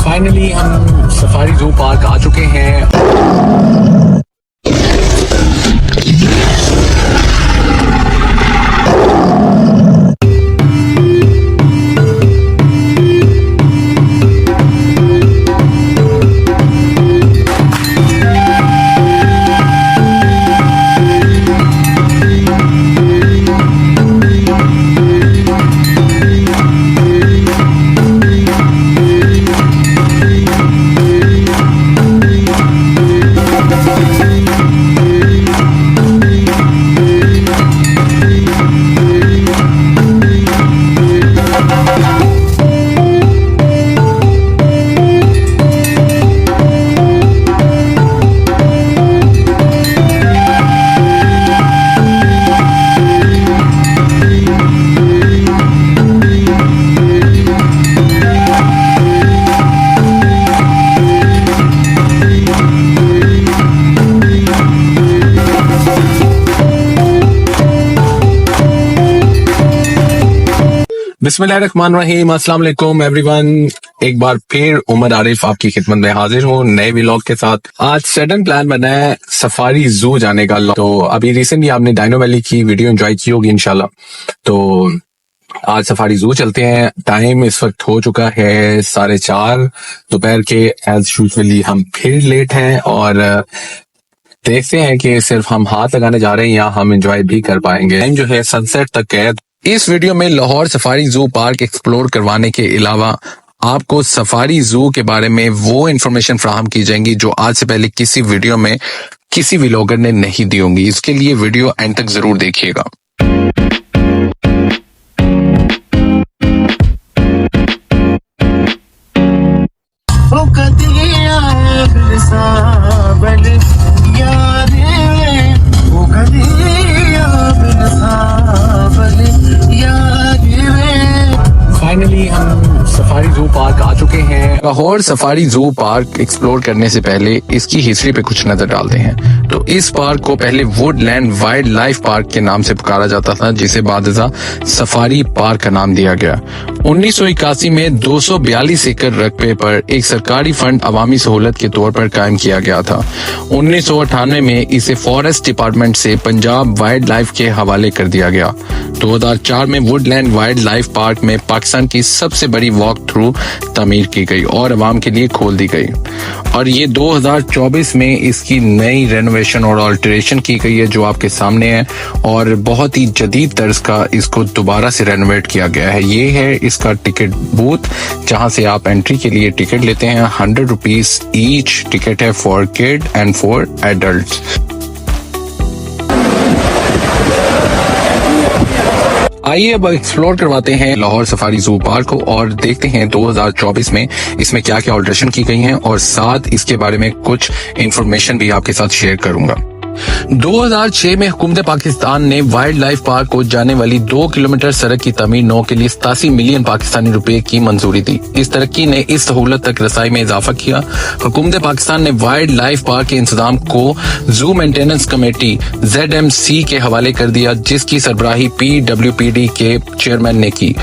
Finally हम safari zoo park आ चुके हैं। बिस्मिल्लाहिर्रहमानिर्रहीम, अस्सलाम वालेकुम एवरीवन। एक बार फिर उमर आरिफ आपकी खिदमत में हाजिर हूँ नए व्लॉग के साथ। आज सडन प्लान बना है सफारी जू जाने का। तो अभी रिसेंटली आपने डायनो वैली की वीडियो एंजॉय की होगी इंशाल्लाह। तो आज सफारी जू चलते हैं। टाइम इस वक्त हो चुका है 4:30 दोपहर के। एज यूजुअली हम फिर लेट हैं और देखते हैं कि सिर्फ हम हाथ लगाने जा रहे हैं या हम एंजॉय भी कर पाएंगे। टाइम जो है सनसेट तक है। इस वीडियो में Lahore safari zoo park explore करवाने के अलावा आपको सफारी जू के बारे में वो इन्फॉर्मेशन फ्राहम की जाएंगी जो आज से पहले किसी वीडियो में किसी व्लॉगर ने नहीं दी होंगी। इसके लिए वीडियो एंड तक जरूर देखिएगा। फाइनली हम सफारी जू पार्क आ चुके हैं। Lahore safari zoo park explore करने से पहले इसकी हिस्ट्री पे कुछ नजर डालते हैं। तो इस पार्क को पहले वुडलैंड वाइल्ड लाइफ पार्क के नाम से पुकारा जाता था, जिसे बादशाह सफारी पार्क का नाम दिया गया। 1981 में 242 एकड़ रकबे पर एक सरकारी फंड अवामी सहूलत के तौर पर कायम किया गया था। 1998 में इसे फॉरेस्ट डिपार्टमेंट से पंजाब वाइल्ड लाइफ के हवाले कर दिया गया। 2004 में वुडलैंड वाइल्ड लाइफ पार्क में पाकिस्तान की सबसे बड़ी वॉक थ्रू तमीर की गई और अवाम के लिए खोल दी गई। और ये 2024 में इसकी नई रेनोवेशन और ऑल्टरेशन की गई है जो आपके सामने है, और बहुत ही जदीद तर्ज का इसको दोबारा से रेनोवेट किया गया है। ये है इसका टिकट बूथ जहां से आप एंट्री के लिए टिकट लेते हैं। 100 रुपीज ईच टिकट है for kid and for adult. आइए अब एक्सप्लोर करवाते हैं लाहौर सफारी जू पार्क को और देखते हैं 2024 में इसमें क्या क्या ऑल्टरेशन की गई हैं, और साथ इसके बारे में कुछ इंफॉर्मेशन भी आपके साथ शेयर करूंगा। 2006 में हुकूमत पाकिस्तान ने वाइल्ड लाइफ पार्क को जाने वाली 2 किलोमीटर सड़क की तमीर 9 के लिए 87 मिलियन पाकिस्तानी रुपए की मंजूरी दी। इस तरक्की ने इस सहूलत तक रसाई में इजाफा किया। हुकूमत पाकिस्तान ने वाइल्ड लाइफ पार्क के इंतजाम को जू मेंटेनेंस कमेटी ZMC के हवाले कर दिया, जिसकी सरबराही PWPD के चेयरमैन ने की।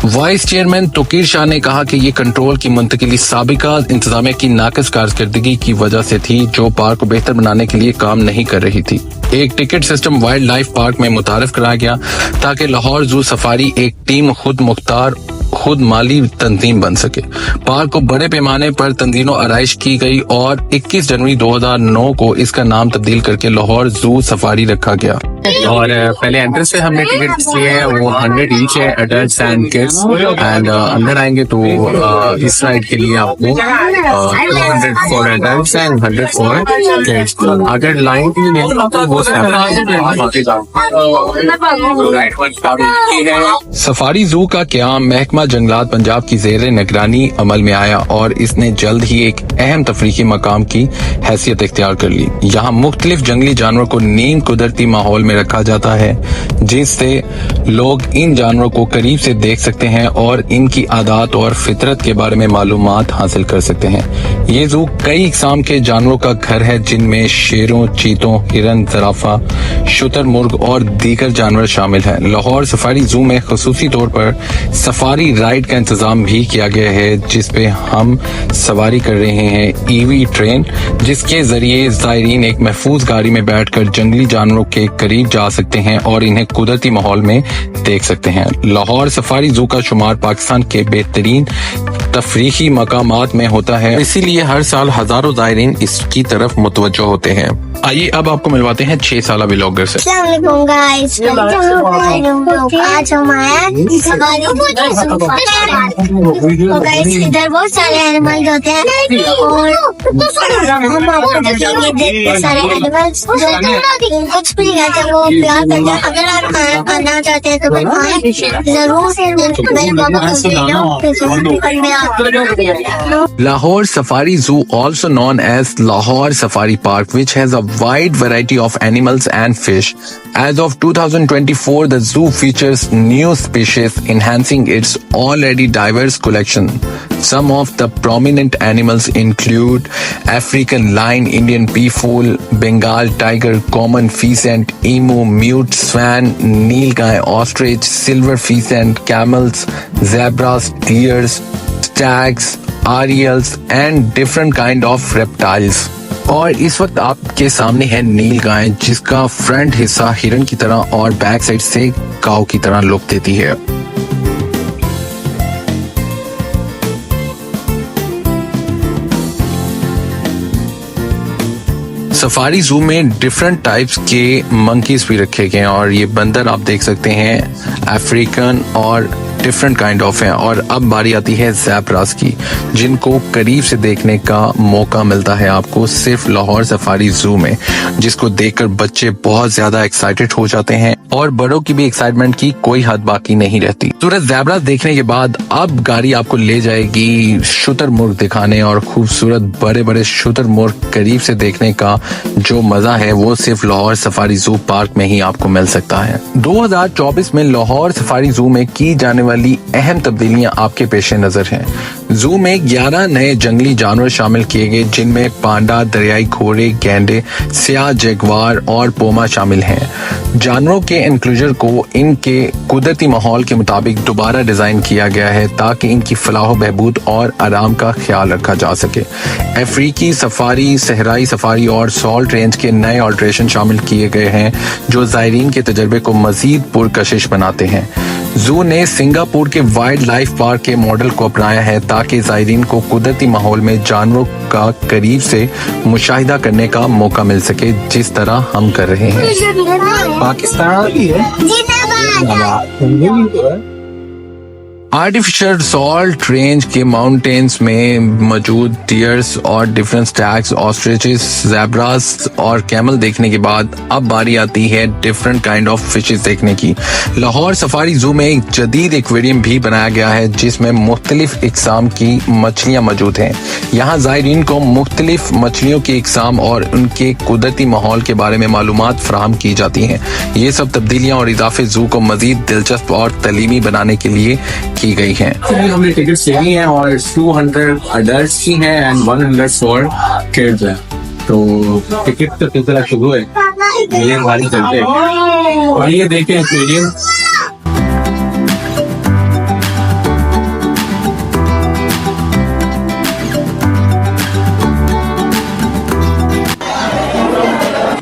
वाइस चेयरमैन तोकीर शाह ने कहा कि ये कंट्रोल की मुंतकिली साबिका इंतजामिया की नाकस कारकर्दगी की वजह से थी, जो पार्क को बेहतर बनाने के लिए काम नहीं कर रही थी। एक ticket system wild life park में मुतारिफ कराया गया ताकि लाहौर जू सफारी एक टीम खुद मुख्तार खुद माली तंजीम बन सके। पार्क को बड़े पैमाने पर तंजीनो आराइश की गई और 21 जनवरी 2009 को इसका नाम तब्दील करके लाहौर जू सफारी रखा गया। और पहले एंट्रेंस पे हमने टिकट लिए हैं, वो 100 ईच है एडल्ट्स एंड किड्स। एंड अंदर आएंगे तो इस राइड के लिए आपको 200 for adults and 100 for kids. अगर लाइन के लिए तो वो सफारी जू का क़याम महकमा जंगलात पंजाब की ज़ेर निगरानी अमल में आया और इसने जल्द ही एक अहम तफरीकी मकाम की हैसियत इख्तियार कर ली। यहाँ मुख्तलिफ जंगली जानवर को नीम कुदरती माहौल में में रखा जाता है, जिससे लोग इन जानवरों को करीब से देख सकते हैं और इनकी आदत और फितरत के बारे में मालूमात हासिल कर सकते हैं। ये जू कई इकसाम के जानवरों का घर है, जिनमें शेरों, चीतों, हिरन, ज़राफ़ा, शुतुरमुर्ग और दीगर जानवर शामिल हैं। लाहौर सफारी जू में खुसूसी तौर पर सफारी राइड का इंतजाम भी किया गया है, जिसपे हम सवारी कर रहे हैं ईवी ट्रेन, जिसके जरिए ज़ायरीन एक महफूज गाड़ी में बैठकर जंगली जानवरों के करीब जा सकते हैं और इन्हें कुदरती माहौल में देख सकते हैं। लाहौर सफारी जू का शुमार पाकिस्तान के बेहतरीन तफरीही मकामात में होता है, इसीलिए हर साल हजारों ज़ायरीन इसकी तरफ मुतवज्जो होते हैं। आइए अब आपको मिलवाते हैं 6 साल व्लॉगर से। गाइस, आज हम आए इधर बहुत सारे एनिमल्स होते हैं और हम आपको दिखाएंगे सारे एनिमल्स। कुछ भी रहते हैं वो प्यार करते हैं। अगर आप आना चाहते हैं तो बताएं जरूर से। मेरे पापा Lahore Safari Zoo, also known as Lahore Safari Park, which has a wide variety of animals and fish. As of 2024, the zoo features new species, enhancing its already diverse collection. Some of the prominent animals include African lion, Indian peafowl, Bengal tiger, common pheasant, emu, mute swan, nilgai, ostrich, silver pheasant, camels, zebras, deers, stags, ariels and different kind of reptiles. और इस वक्त आपके सामने है नील गाय, जिसका front हिस्सा हिरन की तरह और बैक साइड से काऊ की तरह लुक देती है। सफारी जू में डिफरेंट टाइप्स के मंकीज भी रखे गए हैं और ये बंदर आप देख सकते हैं अफ्रीकन और डिफरेंट काइंड ऑफ हैं। और अब बारी आती है ज़ेब्रास की, जिनको करीब से देखने का मौका मिलता है आपको सिर्फ लाहौर सफारी जू में, जिसको देखकर बच्चे बहुत ज्यादा एक्साइटेड हो जाते हैं और बड़ों की भी एक्साइटमेंट की कोई हद बाकी नहीं रहती। खूबसूरत ज़ेब्रास देखने के बाद अब गाड़ी आपको ले जाएगी शुतुरमुर्ग दिखाने, और खूबसूरत बड़े बड़े शुतुरमुर्ग करीब से देखने का जो मजा है वो सिर्फ लाहौर सफारी जू पार्क में ही आपको मिल सकता है। 2024 में लाहौर सफारी जू में की जाने वाली अहम तब्दीलियां आपके पेश नजर हैं। जू में 11 नए जंगली जानवर शामिल किए गए, जिनमें पांडा, दरियाई घोड़े, गैंडे, स्याह जगुआर और पोमा शामिल हैं। जानवरों के इंक्लूजर को इनके कुदरती माहौल के मुताबिक दोबारा डिजाइन किया गया है, ताकि इनकी फलाह बहबूद और आराम का ख्याल रखा जा सके। अफ्रीकी सफारी, सहराई सफारी और सॉल्ट रेंज के नए ऑल्ट्रेशन शामिल किए गए हैं, जो ज़ायरीन के तजर्बे को मजीद पुरकशिश बनाते हैं। जू ने सिंगापुर के वाइल्ड लाइफ पार्क के मॉडल को अपनाया है, ताकि ज़ायरीन को कुदरती माहौल में जानवरों का करीब से मुशाहिदा करने का मौका मिल सके, जिस तरह हम कर रहे हैं। पाकिस्तान आर्टिफिशियल सॉल्ट रेंज के माउंटेन्स में मौजूद डियर्स और डिफरेंट स्टैग्स, ऑस्ट्रिचेस, ज़ेब्रास और कैमल देखने के बाद अब बारी आती है डिफरेंट काइंड ऑफ फिशेस देखने की। लाहौर सफारी जू में एक जदीद एक्वेरियम भी बनाया गया है, जिसमें मुख्तलिफ इकसाम की मछलियां मौजूद हैं। यहाँ ज़ायरीन को मुख्तलिफ मछलियों की इकसाम और उनके कुदरती माहौल के बारे में मालूमात फराहम की जाती हैं। ये सब तब्दीलियां और इजाफे जू को मजीद दिलचस्प और तलीमी बनाने के लिए की गई हैं। हमने टिकट्स लेनी है और 200 अडल्ट्स की हैं एंड 100 फॉर किड्स हैं। तो टिकट का सिलसिला शुरू है, ये हमारी चलते हैं और ये देखें एक्वेरियम।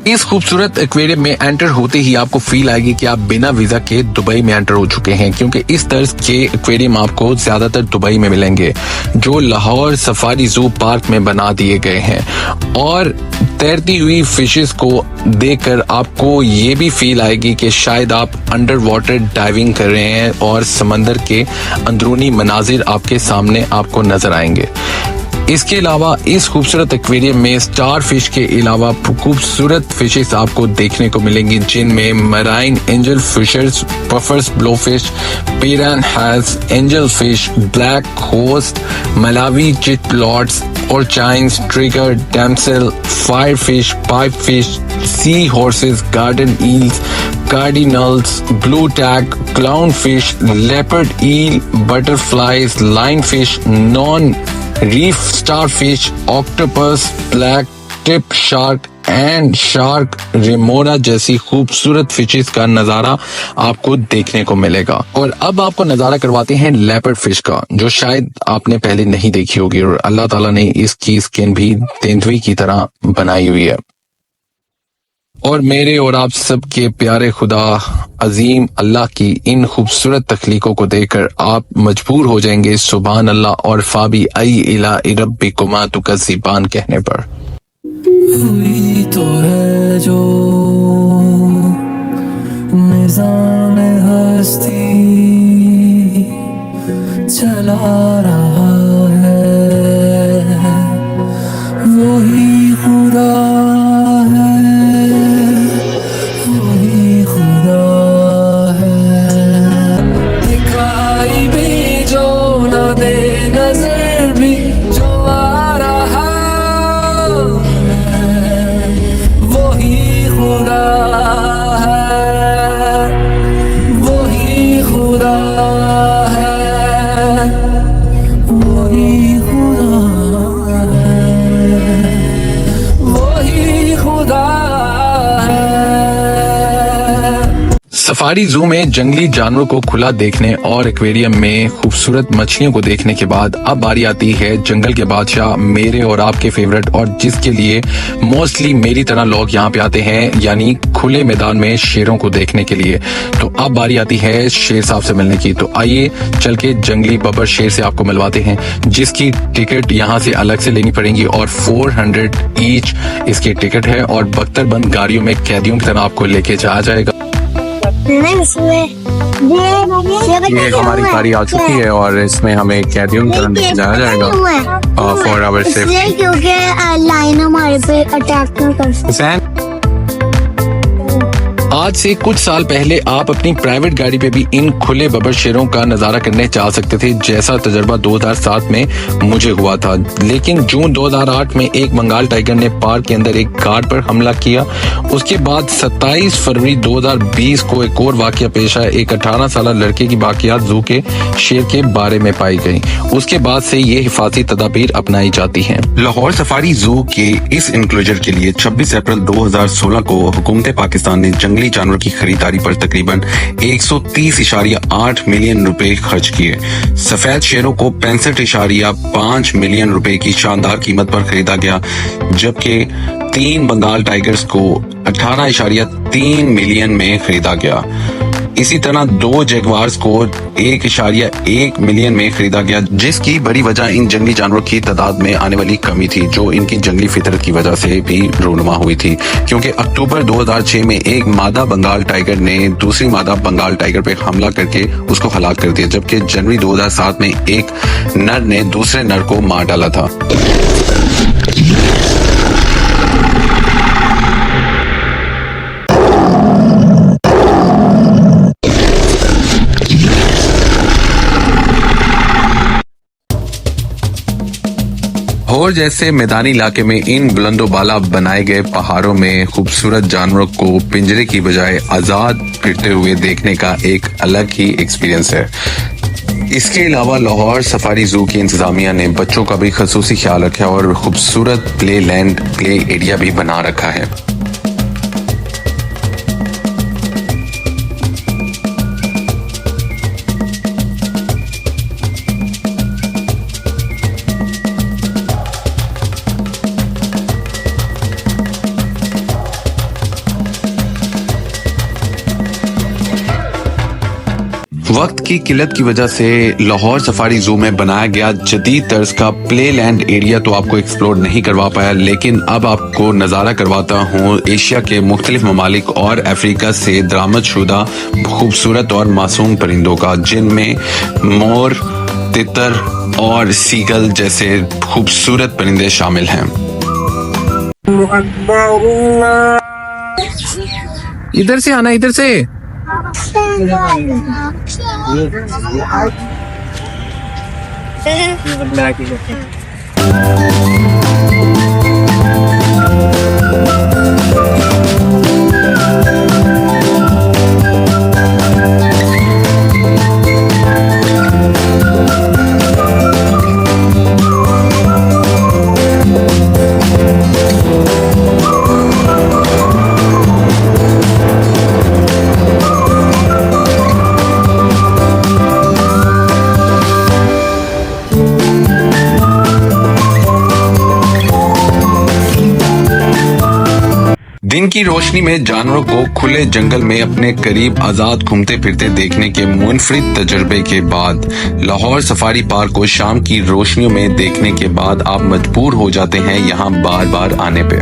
इस खूबसूरत एक्वेरियम में एंटर होते ही आपको फील आएगी कि आप बिना वीजा के दुबई में एंटर हो चुके हैं, क्योंकि इस तरह के एक्वेरियम आपको ज्यादातर दुबई में मिलेंगे, जो लाहौर सफारी जू पार्क में बना दिए गए हैं। और तैरती हुई फिशेस को देखकर आपको ये भी फील आएगी कि शायद आप अंडर वाटर डाइविंग कर रहे हैं और समंदर के अंदरूनी मनाजिर आपके सामने आपको नजर आएंगे। इसके अलावा इस खूबसूरत एक्वेरियम में स्टार फिश के अलावा खूबसूरत फिशेस आपको देखने को मिलेंगी, जिनमें marine angel fishers, puffers blowfish, piranhas, angel fish, black ghost, Malawi चिटप्लॉट्स, urchins, trigger, damsel, fire fish, pipe fish, sea horses, garden eels, cardinals, blue tang, clown fish, leopard eel, butterflies, line fish, non reef starfish, octopus, black tip shark and shark remora जैसी खूबसूरत fishes का नजारा आपको देखने को मिलेगा। और अब आपको नजारा करवाते हैं लेपर्ड फिश का, जो शायद आपने पहले नहीं देखी होगी। और अल्लाह ताला ने इसकी स्किन भी तेंदुए की तरह बनाई हुई है। और मेरे और आप सबके प्यारे खुदा अजीम अल्लाह की इन खूबसूरत तख्लीकों को देखकर आप मजबूर हो जाएंगे सुभान अल्लाह और फाबी आई इला रब्बिकुमा तुकज़्ज़िबान कहने पर। हुई तो है जो निज़ाम हस्ती चला रहा है, वही खुदा है, वही खुदा है। दिखाई भी जो न दे नजर भी जो आ रहा है, वही खुदा है, वही खुदा है, वही खुदा है, वही खुदा है। सफारी जू में जंगली जानवरों को खुला देखने और एक्वेरियम में खूबसूरत मछलियों को देखने के बाद अब बारी आती है जंगल के बादशाह, मेरे और आपके फेवरेट, और जिसके लिए मोस्टली मेरी तरह लोग यहाँ पे आते हैं, यानी खुले मैदान में शेरों को देखने के लिए। तो अब बारी आती है शेर साहब से मिलने की। तो आइए चल के जंगली बब्बर शेर से आपको मिलवाते हैं, जिसकी टिकट यहाँ से अलग से लेनी पड़ेगी और 400 ईच इसकी टिकट है। और बख्तरबंद गाड़ियों में कैदियों की तरह आपको लेके जाया जाएगा। ये हमारी गाड़ी आ चुकी है और इसमें हमें कैदियों की तरह लेके जाया जाएगा फॉर आवर सेफ्टी। क्योंकि लाइन हमारे पे अटैक न कर सके। आज से कुछ साल पहले आप अपनी प्राइवेट गाड़ी पे भी इन खुले बब्बर शेरों का नजारा करने जा सकते थे, जैसा तजुर्बा 2007 में मुझे हुआ था। लेकिन जून 2008 में एक बंगाल टाइगर ने पार्क के अंदर एक गार्ड पर हमला किया। उसके बाद 27 फरवरी 2020 को एक और वाकया पेश आया। एक 18 साल लड़के की बाकियात जू के शेर के बारे में पाई गई। उसके बाद से ये हिफाजती तदाबीर अपनाई जाती हैं। लाहौर सफारी जू के इस इंक्लोजर के लिए 26 अप्रैल 2016 को हुकूमत पाकिस्तान ने जंगली जानवर की खरीदारी पर तकरीबन 130.8 मिलियन रुपए खर्च किए। सफेद शेरों को 65.5 मिलियन रुपए की शानदार कीमत पर खरीदा गया, जबकि 3 बंगाल टाइगर्स को 18.3 मिलियन में खरीदा गया। इसी तरह 2 जगुआर्स को 1.1 मिलियन में खरीदा गया, जिसकी बड़ी वजह इन जंगली जानवरों की तादाद में आने वाली कमी थी, जो इनकी जंगली फितरत की वजह से भी रूनुमा हुई थी। क्योंकि अक्टूबर 2006 में एक मादा बंगाल टाइगर ने दूसरी मादा बंगाल टाइगर पे हमला करके उसको हलाक कर दिया, जबकि जनवरी 2007 में एक नर ने दूसरे नर को मार डाला था। और जैसे मैदानी इलाके में इन बुलंदो बाला बनाए गए पहाड़ों में खूबसूरत जानवरों को पिंजरे की बजाय आजाद फिरते हुए देखने का एक अलग ही एक्सपीरियंस है। इसके अलावा लाहौर सफारी जू की इंतजामिया ने बच्चों का भी खसूसी ख्याल रखा और खूबसूरत प्ले लैंड प्ले एरिया भी बना रखा है। वक्त की किल्लत की वजह से लाहौर सफारी जू में बनाया गया जदीद तर्ज का प्ले लैंड एरिया तो आपको एक्सप्लोर नहीं करवा पाया, लेकिन अब आपको नज़ारा करवाता हूँ एशिया के मुख्तलिफ ममालिक और अफ्रीका से दरामद शुदा खूबसूरत और मासूम परिंदों का, जिनमें मोर, तितर और सीगल जैसे खूबसूरत परिंदे शामिल हैं। इधर से आना, इधर से। दिन की रोशनी में जानवरों को खुले जंगल में अपने करीब आजाद घूमते फिरते देखने के मुनफरिद तजर्बे के बाद लाहौर सफारी पार्क को शाम की रोशनियों में देखने के बाद आप मजबूर हो जाते हैं यहाँ बार बार आने पे।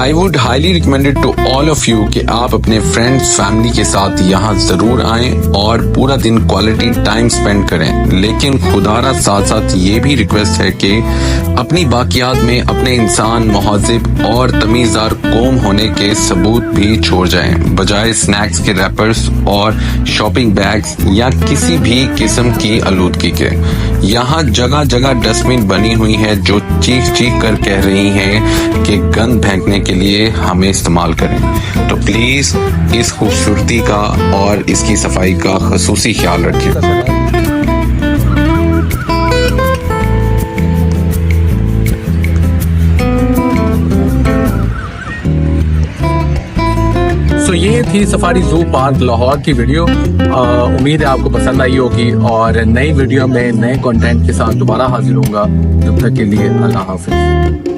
I would highly recommended to all of you कि आप अपने फ्रेंड्स फैमिली के साथ यहाँ जरूर आएं और पूरा दिन क्वालिटी टाइम स्पेंड करें, लेकिन खुदारा साथ साथ ये भी रिक्वेस्ट है कि अपनी बाकियात में अपने इंसान, महजिब और तमीज़दार कौम होने के सबूत भी छोड़ जाएं, बजाय स्नैक्स के रैपर्स और शॉपिंग बैग्स या किसी भी किस्म की आलूदगी के। यहाँ जगह जगह डस्टबिन बनी हुई है जो चीख चीख कर कह रही हैं कि गंद फेंकने के लिए हमें इस्तेमाल करें। तो प्लीज इस खूबसूरती का और इसकी सफाई का खसूसी ख्याल रखें। तो ये थी सफारी जू पार्क लाहौर की वीडियो। उम्मीद है आपको पसंद आई होगी और नई वीडियो में नए कंटेंट के साथ दोबारा हाजिर होऊंगा। तब तक के लिए अल्लाह हाफिज।